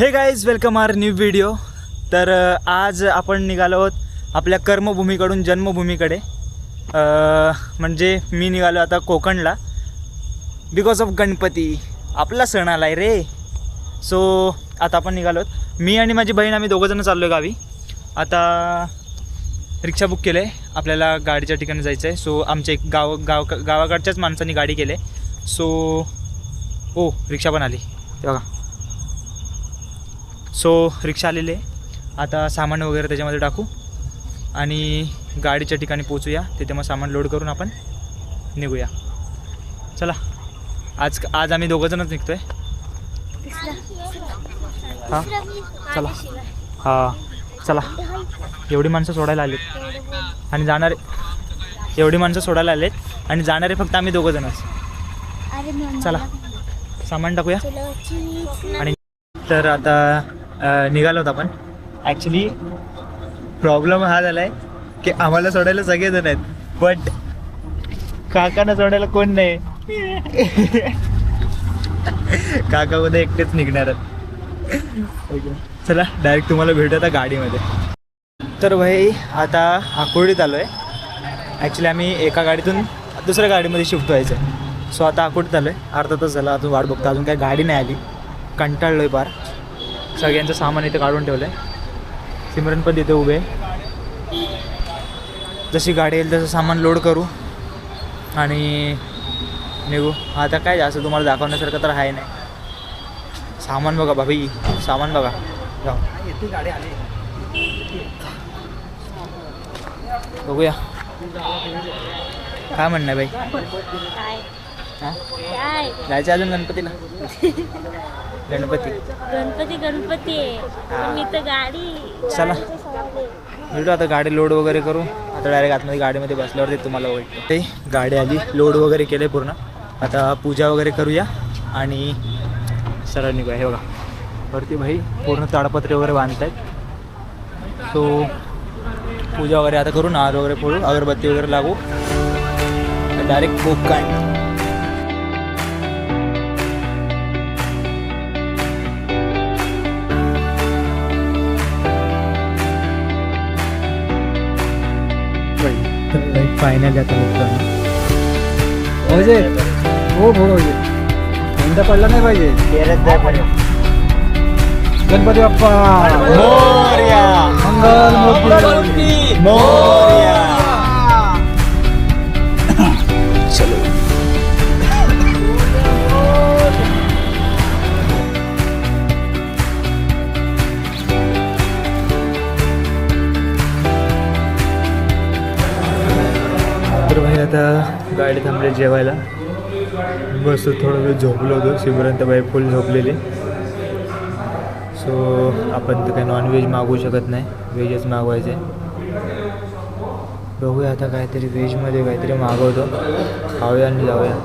हे guys welcome our new video. तर आज आपण निघालो आहोत आपल्या कर्मभूमीकडून जन्मभूमीकडे। म्हणजे मी निघालो आता कोकणला बिकॉज ऑफ गणपती। आपला सण आला आहे रे। सो आता आपण निघालो आहोत, मी आणि माझी बहीण, आम्ही दोघंजणं चाललो आहे गावी। आता रिक्षा बुक केलं आहे, आपल्याला गाडीच्या ठिकाणी जायचं आहे। सो आमच्या एक गावाकडच्याच माणसांनी गाडी केली आहे। सो ओ रिक्षा पण आली ते बघा। सो रिक्षा आलेली आहे, आता सामान वगैरे त्याच्यामध्ये टाकू आणि गाडीच्या ठिकाणी पोचूया। तिथे मग सामान लोड करून आपण निघूया। चला, आज आम्ही दोघंजणच निघतोय। हां चला, हां चला। एवढी माणसं सोडायला आलेत आणि जाणारे, एवढी माणसं सोडायला आलेत आणि जाणारे फक्त आम्ही दोघंजणच। चला सामान टाकूया आणि तर आता निघालो आहोत आपण। ॲक्च्युली प्रॉब्लेम हा झाला आहे की आम्हाला सोडायला सगळेजण आहेत, बट काकांना सोडायला कोण नाही। काका उद्या एकटेच निघणार आहेत। चला डायरेक्ट तुम्हाला भेटू आता गाडीमध्ये। तर भाई आता आकुर्डीत आलो आहे। ॲक्च्युली आम्ही एका गाडीतून दुसऱ्या गाडीमध्ये शिफ्ट व्हायचं आहे। सो आता आकुर्डीत आलो आहे, अर्धा तास झाला अजून वाट बघतो, अजून काही गाडी नाही आली। कंटाळलो आहे पार। सगळ्यांचं सामान इथे काढून ठेवलं आहे। सिमरन पण तिथे उभे। जशी गाडी येईल तसं सामान लोड करू आणि निघू। आता काय जास्त तुम्हाला दाखवण्यासारखं तर आहे नाही। सामान बघा भाभी, सामान बघा। येते गाडी आली, बघूया काय म्हणणं आहे बाई। हां जायचं अजून गणपतीला। गणपती मी तर गाडी। चला भेटू आता, गाडी लोड वगैरे करू। आता डायरेक्ट आतमध्ये गाडीमध्ये बसल्यावरती तुम्हाला वाटतं ते गाडी आली, लोड वगैरे केलं आहे पूर्ण। आता पूजा वगैरे करूया आणि सरळ निघूया। हे बघा वरती भाई पूर्ण ताडपत्री वगैरे बांधत आहेत। सो पूजा वगैरे आता करू, नारळ वगैरे फोडू, अगरबत्ती वगैरे लागू, डायरेक्ट कोकण। फायनल आता पाहिजे हो भाऊजी, यंदा पडला नाही पाहिजे। गणपती बाप्पा मोरया, मंगल मोरया। चलो तर भाई आता गाडी थांबली जेवायला। बस थोडा वेळ झोपलो होतो, शिवरांत बाई फुल झोपलेली। सो आपण तर काही नॉनव्हेज मागवू शकत नाही, व्हेजच मागवायचे। बघूया आता काहीतरी व्हेजमध्ये काहीतरी मागवतो, खाऊया आणि जाऊया।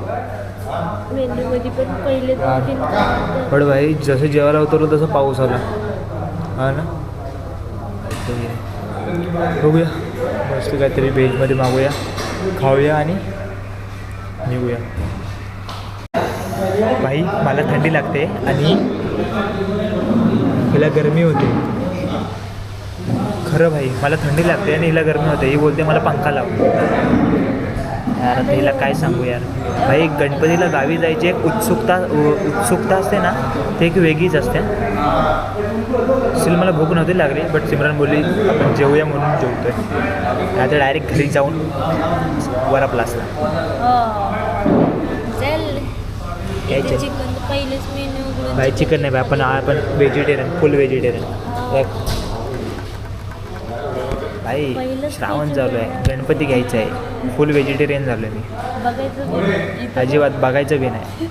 पण भाई जसं जेवायला उतरलो तसं पाऊस आला, हा ना। बघूया मस्त काहीतरी व्हेजमध्ये मागूया, खाऊया आणि निघूया। भाई मला थंडी लागते आणि हिला गरमी होते। खरं भाई मला थंडी लागते आणि हिला गरमी होते। ही बोलते मला पंखा लाव। यार आता हिला काय सांगू यार। भाई गणपतीला गावी जायची एक उत्सुकता असते ना, ते एक वेगळीच असते। स्टील मला भूक नव्हती लागली, बट सिमरन बोलली आपण जेवूया म्हणून जेवतोय। आता डायरेक्ट घरी जाऊन वरापला असता भाई। चिकन नाही भाई, आपण व्हेजिटेरियन, फुल व्हेजिटेरियन भाई। श्रावण चालू आहे, गणपती घ्यायचं आहे, फुल व्हेजिटेरियन झालो आहे मी। अजिबात बघायचं बी नाही,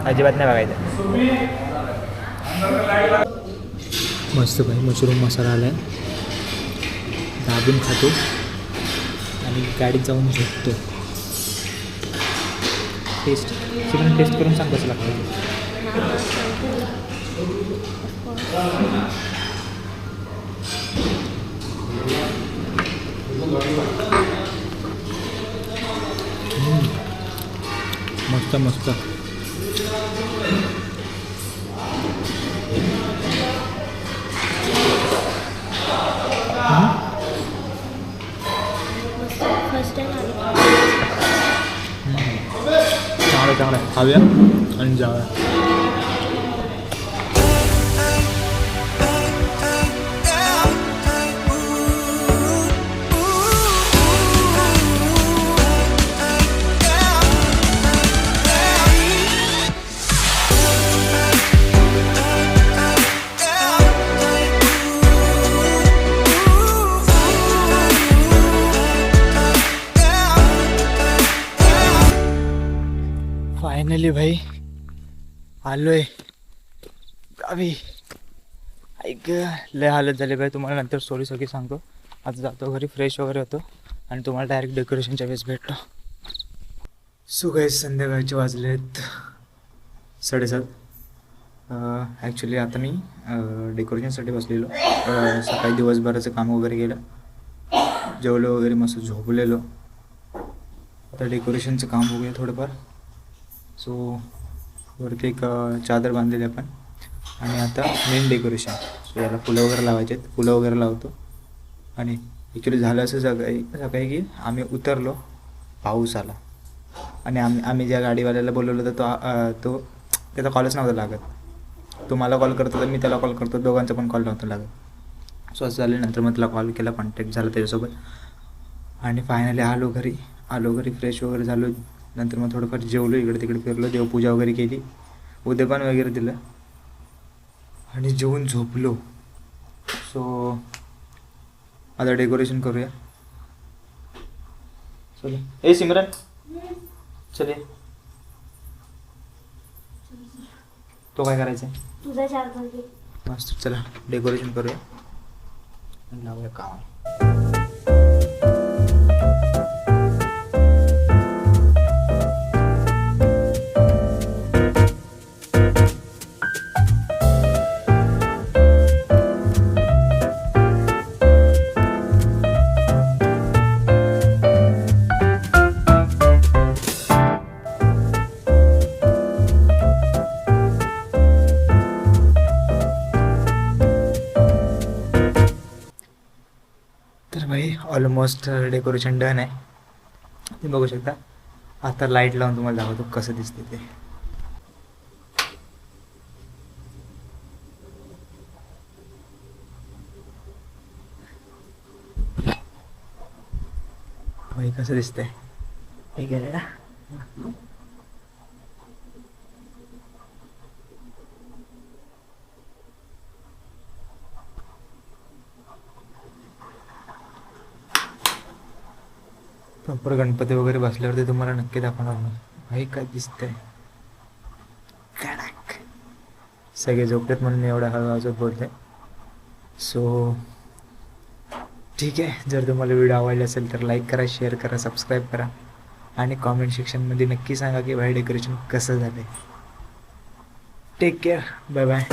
अजिबात नाही बघायचं। मस्त भाई मशरूम मसाला आला आहे, दाबून खातो आणि गाडीत जाऊन झोपतो। टेस्ट चिकन टेस्ट करून सांग कसं लागतं। मस्त मस्त। खाऊया आणि जाऊया. फायनली भाई आलोय गावी. ऐक लय हालत झाले भाई, तुम्हाला नंतर स्टोरी सगळी सांगतो. आता जातो घरी, फ्रेश वगैरे होतो आणि तुम्हाला डायरेक्ट डेकोरेशनच्या वेळेस भेटतो. सो गाईस संध्याकाळचे वाजलेत 7:30. ॲक्च्युली आता मी डेकोरेशनसाठी बसलेलो. सकाळी दिवसभराचं काम वगैरे केलं, जेवलो वगैरे, मस्त झोपलेलो. आता डेकोरेशनचं काम बघूया थोडंफार. सो वरती एक चादर बांधलेली आपण आणि आता मेन डेकोरेशन. सो याला फुलं वगैरे लावायचे आहेत, फुलं वगैरे लावतो. आणि ॲक्च्युली झालं असं सकाळी की आम्ही उतरलो, पाऊस आला आणि आम्ही ज्या गाडीवाल्याला बोलवलं होतं तो त्याचा कॉलच नव्हता लागत. तो मला कॉल करत होता, मी त्याला कॉल करतो, दोघांचा पण कॉल नव्हता लागत. सो असं झाल्यानंतर मग त्याला कॉल केला, कॉन्टॅक्ट झाला त्याच्यासोबत आणि फायनली आलो घरी फ्रेश वगैरे झालो. नंतर मग थोडंफार जेवलो, इकडे तिकडे फिरलो, देवपूजा वगैरे केली, उद्यापन वगैरे दिलं आणि जेवून झोपलो. सो आता डेकोरेशन करूया. चल ए सिमरन, चल ये. तो काय करायचं आहे? तुझा चार्जर घे. मस्त, चला डेकोरेशन करूया आणि लावूया काम. तर भाई ऑलमोस्ट डेकोरेशन डन आहे, ते बघू शकता. आता लाईट लावून तुम्हाला दाखवतो कसं दिसते ते. भाई कसं दिसतंय हे गेलं ना. प्रॉपर गणपती वगैरे बसल्यावरती तुम्हाला नक्की दाखवणार ना. भाई काय दिसतंय, कडक. सगळे झोपलेत म्हणून मी एवढा हळूहळू बोलते. सो ठीक आहे, जर तुम्हाला व्हिडिओ आवडला असेल तर लाईक करा, शेअर करा, सबस्क्राईब करा आणि कॉमेंट सेक्शनमध्ये नक्की सांगा की भाई डेकोरेशन कसं झालं. Take care, bye bye.